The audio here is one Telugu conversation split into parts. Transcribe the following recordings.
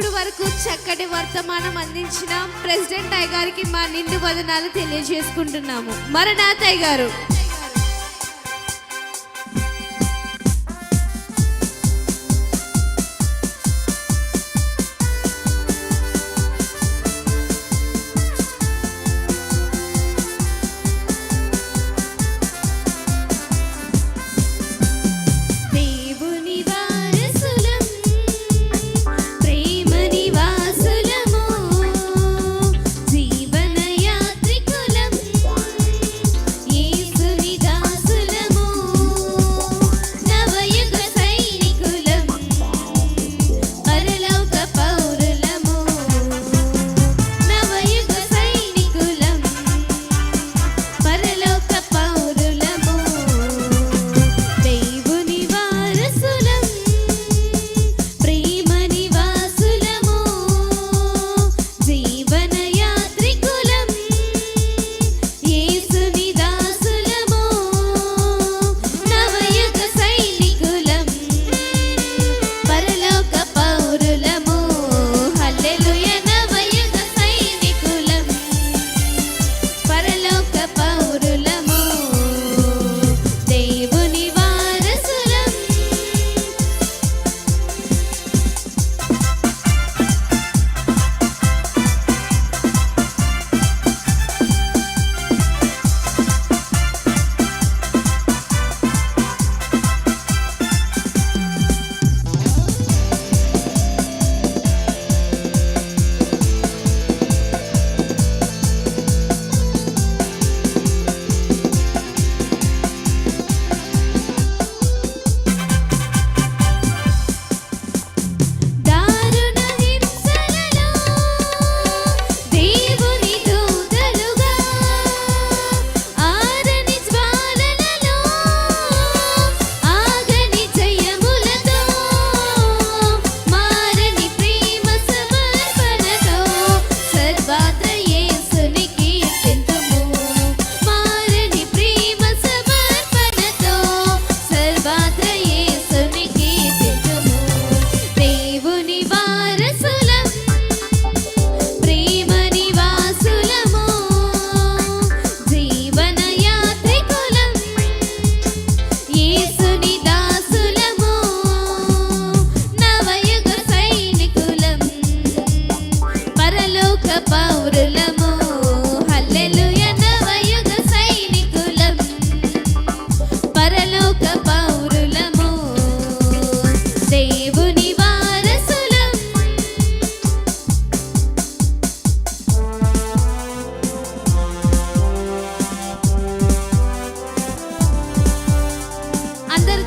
ఇప్పుడు వరకు చక్కటి వర్తమానం అందించిన ప్రెసిడెంట్ అయ్య గారికి మా నిండు వదనాలు తెలియజేసుకుంటున్నాము. మరణాత అయ్య గారు.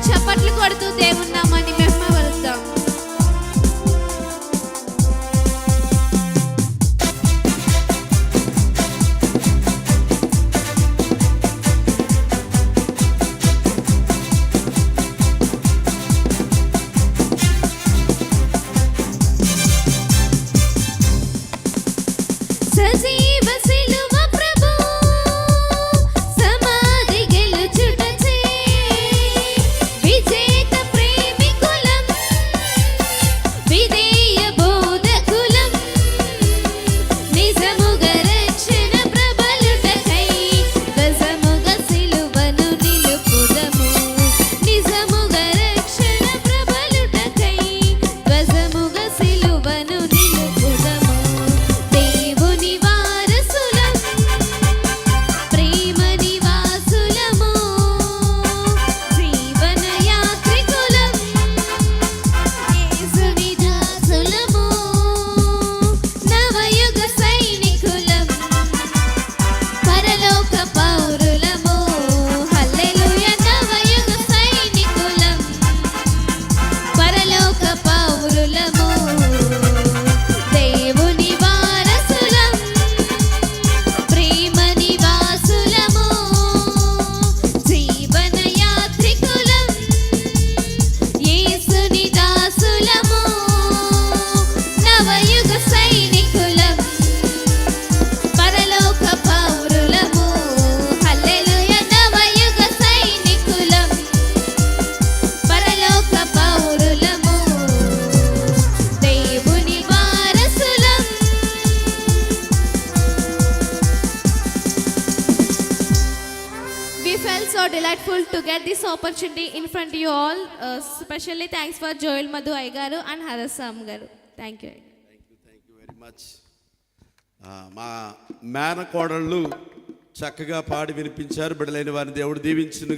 చప్పట్లు కొడుతూ దేవుని నామాన్ని మహిమపరుద్దాం. felt so delightful to get this opportunity in front of you all. Specially thanks for Joel Madhu Aigaru and Harasam Garu. Thank you. Thank you very much. మా మేనకోడళ్ళు చక్కగా పాడి వినిపించారు. బిడ్డలైన వారిని దేవుడు దీవించునుగా.